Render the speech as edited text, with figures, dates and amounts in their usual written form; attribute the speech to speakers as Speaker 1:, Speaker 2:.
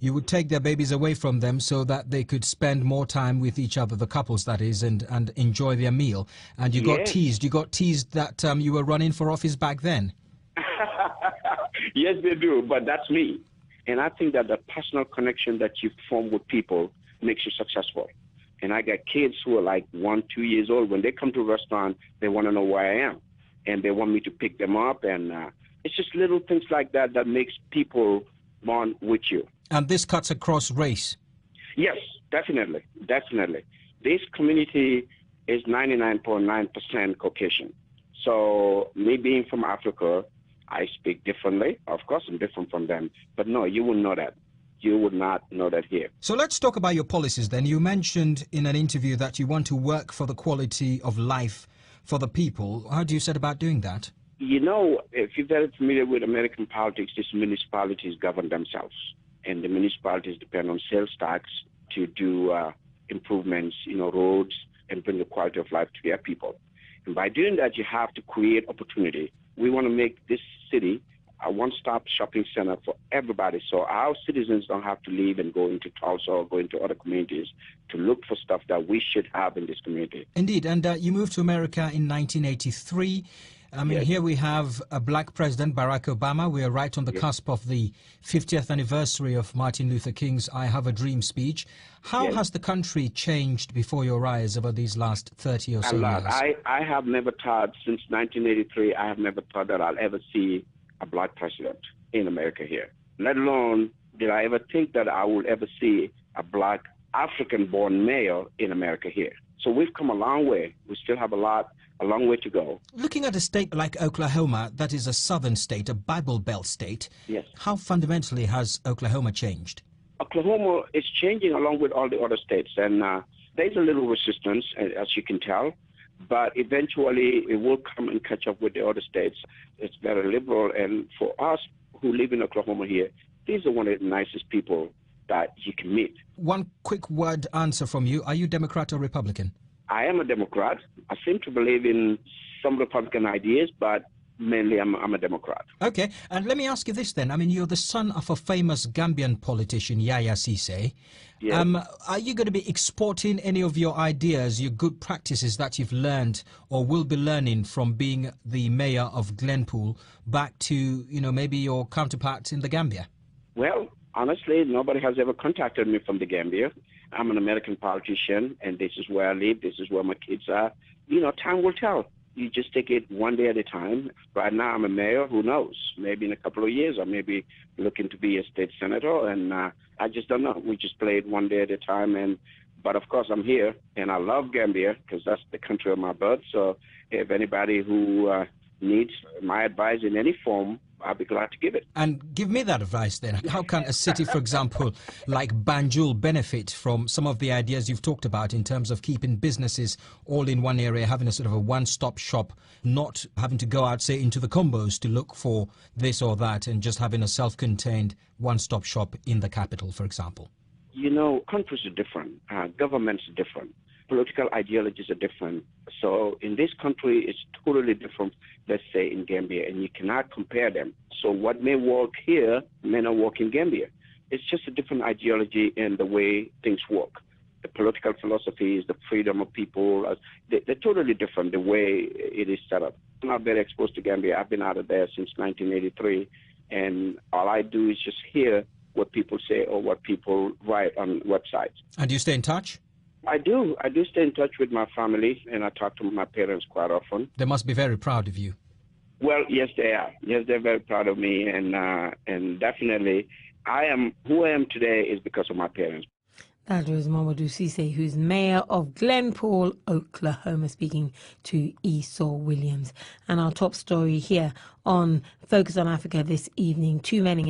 Speaker 1: you would take their babies away from them so that they could spend more time with each other, the couples that is, and enjoy their meal. And you got
Speaker 2: Yes.
Speaker 1: teased. You got teased that you were running for office back then.
Speaker 2: Yes, they do, but that's me. And I think that the personal connection that you form with people makes you successful. And I got kids who are like 1, 2 years old. When they come to a restaurant, they want to know where I am. And they want me to pick them up. And it's just little things like that that makes people bond with you.
Speaker 1: And this cuts across race.
Speaker 2: Yes, definitely, definitely. This community is 99.9% Caucasian. So me being from Africa, I speak differently. Of course, I'm different from them. But no, you wouldn't know that. You would not know that here.
Speaker 1: So let's talk about your policies then. You mentioned in an interview that you want to work for the quality of life for the people. How do you set about doing that?
Speaker 2: You know, if you're very familiar with American politics, these municipalities govern themselves. And the municipalities depend on sales tax to do improvements, roads, and bring the quality of life to their people. And by doing that, you have to create opportunity. We want to make this city a one-stop shopping center for everybody, so our citizens don't have to leave and go into Tulsa or go into other communities to look for stuff that we should have in this community.
Speaker 1: Indeed, and you moved to America in 1983. I mean,
Speaker 2: Yes.
Speaker 1: Here we have a black president, Barack Obama. We are right on the cusp of the 50th anniversary of Martin Luther King's I Have a Dream speech. How
Speaker 2: Yes.
Speaker 1: has the country changed before your eyes over these last 30 or so
Speaker 2: A lot.
Speaker 1: years?
Speaker 2: I have never thought, since 1983, I have never thought that I'll ever see a black president in America here. Let alone did I ever think that I will ever see a black African-born male in America here. So we've come a long way. We still have a long way to go.
Speaker 1: Looking at a state like Oklahoma, that is a southern state, a Bible Belt state,
Speaker 2: Yes.
Speaker 1: how fundamentally has Oklahoma changed?
Speaker 2: Oklahoma is changing along with all the other states, and there's a little resistance, as you can tell, but eventually it will come and catch up with the other states. It's very liberal, and for us who live in Oklahoma here, these are one of the nicest people that you can meet.
Speaker 1: One quick word answer from you. Are you Democrat or Republican?
Speaker 2: I am a Democrat. I seem to believe in some Republican ideas, but mainly I'm a Democrat.
Speaker 1: Okay, and let me ask you this then. I mean, you're the son of a famous Gambian politician, Yaya Cisse.
Speaker 2: Yes.
Speaker 1: Are you going to be exporting any of your ideas, your good practices that you've learned or will be learning from being the mayor of Glenpool back to, maybe your counterparts in the Gambia?
Speaker 2: Well, honestly, nobody has ever contacted me from the Gambia. I'm an American politician, and this is where I live. This is where my kids are. Time will tell. You just take it one day at a time. Right now, I'm a mayor. Who knows? Maybe in a couple of years, I may be looking to be a state senator, and I just don't know. We just play it one day at a time. But of course, I'm here, and I love Gambia because that's the country of my birth. So if anybody who needs my advice in any form, I'll be glad to give it.
Speaker 1: And give me that advice then. How can a city, for example, like Banjul benefit from some of the ideas you've talked about in terms of keeping businesses all in one area, having a sort of a one-stop shop, not having to go out, say, into the combos to look for this or that, and just having a self-contained one-stop shop in the capital, for example?
Speaker 2: Countries are different. Governments are different. Political ideologies are different. So in this country, it's totally different, let's say, in Gambia, and you cannot compare them. So what may work here may not work in Gambia. It's just a different ideology in the way things work. The political philosophies, the freedom of people, they're totally different, the way it is set up. I'm not very exposed to Gambia. I've been out of there since 1983, and all I do is just hear what people say or what people write on websites.
Speaker 1: And do you stay in touch?
Speaker 2: I do. I do stay in touch with my family, and I talk to my parents quite often.
Speaker 1: They must be very proud of you.
Speaker 2: Well, yes, they are. Yes, they're very proud of me, and definitely, who I am today is because of my parents.
Speaker 3: That was Mamadou Cisse, who's mayor of Glenpool, Oklahoma, speaking to Esau Williams. And our top story here on Focus on Africa this evening: two men in